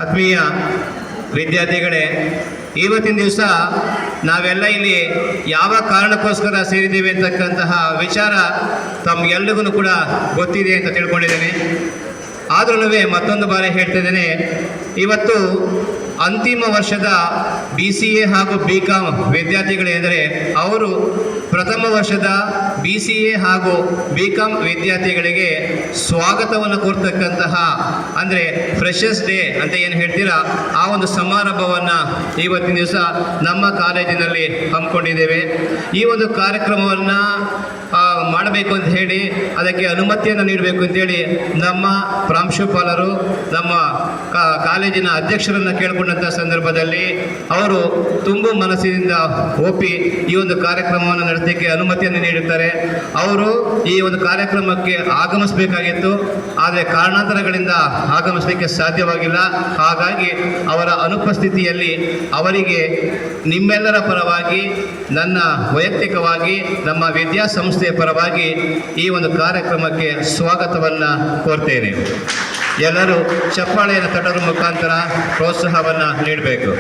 ಆತ್ಮೀಯ ವಿದ್ಯಾರ್ಥಿಗಳೇ, ಇವತ್ತಿನ ದಿವಸ ನಾವೆಲ್ಲ ಇಲ್ಲಿ ಯಾವ ಕಾರಣಕ್ಕೋಸ್ಕರ ಸೇರಿದ್ದೀವಿ ಅಂತಕ್ಕಂತಹ ವಿಚಾರ ತಮಗೆಲ್ಲರಿಗೂ ಕೂಡ ಗೊತ್ತಿದೆ ಅಂತ ತಿಳ್ಕೊಂಡಿದ್ದೇನೆ. ಆದ್ರೂ ಮತ್ತೊಂದು ಬಾರಿ ಹೇಳ್ತಿದ್ದೇನೆ, ಇವತ್ತು ಅಂತಿಮ ವರ್ಷದ BCA ಹಾಗೂ BCom ವಿದ್ಯಾರ್ಥಿಗಳೆಂದರೆ ಅವರು ಪ್ರಥಮ ವರ್ಷದ BCA ಹಾಗೂ BCom ವಿದ್ಯಾರ್ಥಿಗಳಿಗೆ ಸ್ವಾಗತವನ್ನು ಕೊಡ್ತಕ್ಕಂತಹ ಅಂದರೆ ಫ್ರೆಷರ್ಸ್ ಡೇ ಅಂತ ಏನು ಹೇಳ್ತೀರಾ, ಆ ಒಂದು ಸಮಾರಂಭವನ್ನು ಇವತ್ತಿನ ದಿವಸ ನಮ್ಮ ಕಾಲೇಜಿನಲ್ಲಿ ಹಮ್ಮಿಕೊಂಡಿದ್ದೇವೆ. ಈ ಒಂದು ಕಾರ್ಯಕ್ರಮವನ್ನು ಮಾಡಬೇಕು ಅಂತ ಹೇಳಿ ಅದಕ್ಕೆ ಅನುಮತಿಯನ್ನು ನೀಡಬೇಕು ಅಂತೇಳಿ ನಮ್ಮ ಪ್ರಾಂಶುಪಾಲರು ನಮ್ಮ ಕಾಲೇಜಿನ ಅಧ್ಯಕ್ಷರನ್ನು ಕೇಳಿಕೊಂಡಂಥ ಸಂದರ್ಭದಲ್ಲಿ ಅವರು ತುಂಬು ಮನಸ್ಸಿನಿಂದ ಒಪ್ಪಿ ಈ ಒಂದು ಕಾರ್ಯಕ್ರಮವನ್ನು ನಡೆಸಲಿಕ್ಕೆ ಅನುಮತಿಯನ್ನು ನೀಡುತ್ತಾರೆ. ಅವರು ಈ ಒಂದು ಕಾರ್ಯಕ್ರಮಕ್ಕೆ ಆಗಮಿಸಬೇಕಾಗಿತ್ತು, ಆದರೆ ಕಾರಣಾಂತರಗಳಿಂದ ಆಗಮಿಸಲಿಕ್ಕೆ ಸಾಧ್ಯವಾಗಿಲ್ಲ. ಹಾಗಾಗಿ ಅವರ ಅನುಪಸ್ಥಿತಿಯಲ್ಲಿ ಅವರಿಗೆ ನಿಮ್ಮೆಲ್ಲರ ಪರವಾಗಿ, ನನ್ನ ವೈಯಕ್ತಿಕವಾಗಿ, ನಮ್ಮ ವಿದ್ಯಾಸಂಸ್ಥೆಯ ಪರವಾಗಿ ಈ ಒಂದು ಕಾರ್ಯಕ್ರಮಕ್ಕೆ ಸ್ವಾಗತವನ್ನು ಕೋರ್ತೇನೆ. ಎಲ್ಲರೂ ಚಪ್ಪಾಳೆಯನ್ನು ತಟ್ಟರ ಮುಖಾಂತರ ಪ್ರೋತ್ಸಾಹವನ್ನು ನೀಡಬೇಕು.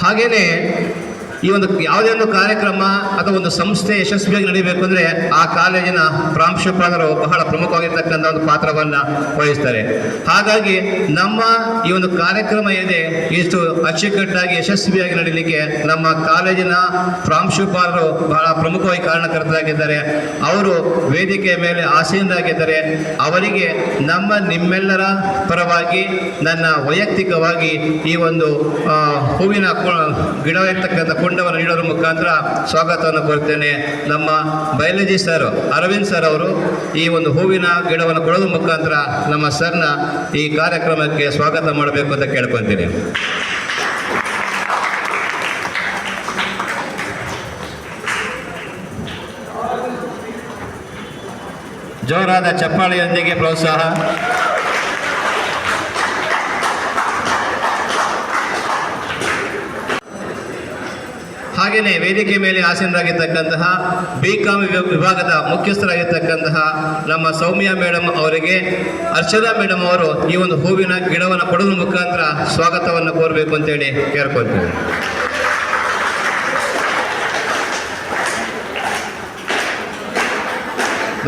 ಹಾಗೆಯೇ ಈ ಒಂದು ಯಾವುದೇ ಒಂದು ಕಾರ್ಯಕ್ರಮ ಅಥವಾ ಒಂದು ಸಂಸ್ಥೆ ಯಶಸ್ವಿಯಾಗಿ ನಡೀಬೇಕು ಅಂದರೆ ಆ ಕಾಲೇಜಿನ ಪ್ರಾಂಶುಪಾಲರು ಬಹಳ ಪ್ರಮುಖವಾಗಿರ್ತಕ್ಕಂಥ ಒಂದು ಪಾತ್ರವನ್ನು ವಹಿಸ್ತಾರೆ. ಹಾಗಾಗಿ ನಮ್ಮ ಈ ಒಂದು ಕಾರ್ಯಕ್ರಮ ಏನಿದೆ ಇಷ್ಟು ಅಚ್ಚುಕಟ್ಟಾಗಿ ಯಶಸ್ವಿಯಾಗಿ ನಡೀಲಿಕ್ಕೆ ನಮ್ಮ ಕಾಲೇಜಿನ ಪ್ರಾಂಶುಪಾಲರು ಬಹಳ ಪ್ರಮುಖವಾಗಿ ಕಾರಣಕರ್ತರಾಗಿದ್ದಾರೆ. ಅವರು ವೇದಿಕೆಯ ಮೇಲೆ ಆಸೀನರಾಗಿದ್ದಾರೆ. ಅವರಿಗೆ ನಿಮ್ಮೆಲ್ಲರ ಪರವಾಗಿ, ನನ್ನ ವೈಯಕ್ತಿಕವಾಗಿ ಈ ಒಂದು ಹೂವಿನ ಗಿಡವಿರ್ತಕ್ಕಂಥ ಕುಂಡವನ್ನು ನೀಡೋದ್ರ ಮುಖಾಂತರ ಸ್ವಾಗತವನ್ನು ಕೋರ್ತೇನೆ. ನಮ್ಮ ಬಯಾಲಜಿ ಸರ್ ಅರವಿಂದ್ ಸರ್ ಅವರು ಈ ಒಂದು ಹೂವಿನ ಗಿಡವನ್ನು ಕೊಡೋದ್ರ ಮುಖಾಂತರ ನಮ್ಮ ಸರ್ನ ಈ ಕಾರ್ಯಕ್ರಮಕ್ಕೆ ಸ್ವಾಗತ ಮಾಡಬೇಕು ಅಂತ ಕೇಳ್ಕೊತೀನಿ. ಜೋರಾದ ಚಪ್ಪಾಳೆಯೊಂದಿಗೆ ಪ್ರೋತ್ಸಾಹ. ಹಾಗೆಯೇ ವೇದಿಕೆ ಮೇಲೆ ಆಸೀನರಾಗಿರ್ತಕ್ಕಂತಹ BCom ವಿಭಾಗದ ಮುಖ್ಯಸ್ಥರಾಗಿರ್ತಕ್ಕಂತಹ ನಮ್ಮ ಸೌಮ್ಯ ಮೇಡಮ್ ಅವರಿಗೆ ಅರ್ಚನಾ ಮೇಡಮ್ ಅವರು ಈ ಒಂದು ಹೂವಿನ ಗಿಡವನ್ನು ಕೊಡೋದ್ರ ಮುಖಾಂತರ ಸ್ವಾಗತವನ್ನು ಕೋರಬೇಕು ಅಂತೇಳಿ ಕೇಳ್ಕೊಳ್ತೀವಿ.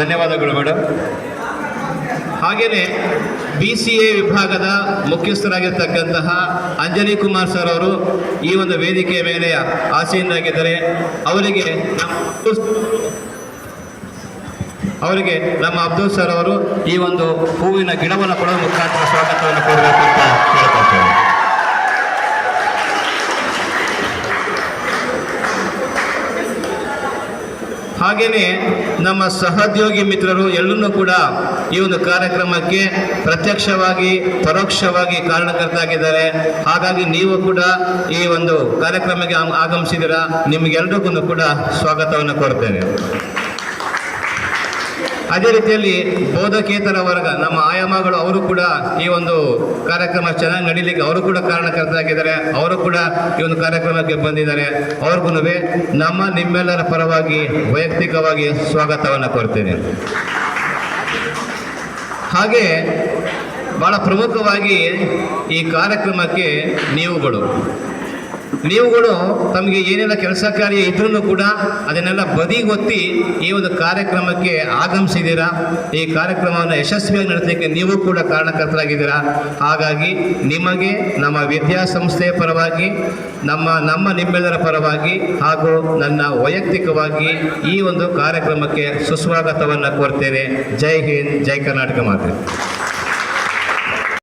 ಧನ್ಯವಾದಗಳು ಮೇಡಮ್. ಹಾಗೆಯೇ BCA ವಿಭಾಗದ ಮುಖ್ಯಸ್ಥರಾಗಿರ್ತಕ್ಕಂತಹ ಅಂಜಲಿ ಕುಮಾರ್ ಸರ್ ಅವರು ಈ ಒಂದು ವೇದಿಕೆಯ ಮೇಲೆ ಆಸೀನರಾಗಿದ್ದಾರೆ. ಅವರಿಗೆ ನಮ್ಮ ಅಬ್ದುಲ್ ಸರ್ ಅವರು ಈ ಒಂದು ಹೂವಿನ ಗಿಡವನ್ನು ಕೊಡೋ ಮುಖಾಂತರ ಸ್ವಾಗತವನ್ನು ಕೋರಬೇಕು ಅಂತ ಕೇಳ್ಕೊಳ್ತೇವೆ. ಹಾಗೆಯೇ ನಮ್ಮ ಸಹೋದ್ಯೋಗಿ ಮಿತ್ರರು ಎಲ್ಲರೂ ಕೂಡ ಈ ಒಂದು ಕಾರ್ಯಕ್ರಮಕ್ಕೆ ಪ್ರತ್ಯಕ್ಷವಾಗಿ ಪರೋಕ್ಷವಾಗಿ ಕಾರಣಕರ್ತರಾಗಿದ್ದಾರೆ. ಹಾಗಾಗಿ ನೀವು ಕೂಡ ಈ ಒಂದು ಕಾರ್ಯಕ್ರಮಕ್ಕೆ ಆಗಮಿಸಿದ್ದೀರಾ. ನಿಮಗೆಲ್ಲರಿಗೂ ಕೂಡ ಸ್ವಾಗತವನ್ನು ಕೋರ್ತೇನೆ. ಅದೇ ರೀತಿಯಲ್ಲಿ ಬೋಧಕೇತರ ವರ್ಗ ನಮ್ಮ ಆಯಾಮಗಳು ಅವರು ಕೂಡ ಈ ಒಂದು ಕಾರ್ಯಕ್ರಮ ಚೆನ್ನಾಗಿ ನಡೀಲಿಕ್ಕೆ ಅವರು ಕೂಡ ಕಾರಣಕರ್ತರಾಗಿದ್ದಾರೆ. ಅವರು ಕೂಡ ಈ ಒಂದು ಕಾರ್ಯಕ್ರಮಕ್ಕೆ ಬಂದಿದ್ದಾರೆ. ಅವ್ರಿಗೂ ನಿಮ್ಮೆಲ್ಲರ ಪರವಾಗಿ ವೈಯಕ್ತಿಕವಾಗಿ ಸ್ವಾಗತವನ್ನು ಕೋರ್ತೇನೆ. ಹಾಗೆ ಬಹಳ ಪ್ರಮುಖವಾಗಿ ಈ ಕಾರ್ಯಕ್ರಮಕ್ಕೆ ನೀವುಗಳು ತಮಗೆ ಏನೆಲ್ಲ ಕೆಲಸ ಕಾರ್ಯ ಇದ್ರೂ ಕೂಡ ಅದನ್ನೆಲ್ಲ ಬದಿಗೊತ್ತಿ ಈ ಒಂದು ಕಾರ್ಯಕ್ರಮಕ್ಕೆ ಆಗಮಿಸಿದ್ದೀರಾ. ಈ ಕಾರ್ಯಕ್ರಮವನ್ನು ಯಶಸ್ವಿಯಾಗಿ ನಡೆಸಲಿಕ್ಕೆ ನೀವು ಕೂಡ ಕಾರಣಕರ್ತರಾಗಿದ್ದೀರಾ. ಹಾಗಾಗಿ ನಿಮಗೆ ನಮ್ಮ ವಿದ್ಯಾಸಂಸ್ಥೆಯ ಪರವಾಗಿ, ನಿಮ್ಮೆಲ್ಲರ ಪರವಾಗಿ ಹಾಗೂ ನನ್ನ ವೈಯಕ್ತಿಕವಾಗಿ ಈ ಒಂದು ಕಾರ್ಯಕ್ರಮಕ್ಕೆ ಸುಸ್ವಾಗತವನ್ನು ಕೋರ್ತೇನೆ. ಜೈ ಹಿಂದ್, ಜೈ ಕರ್ನಾಟಕ ಮಾತೆ.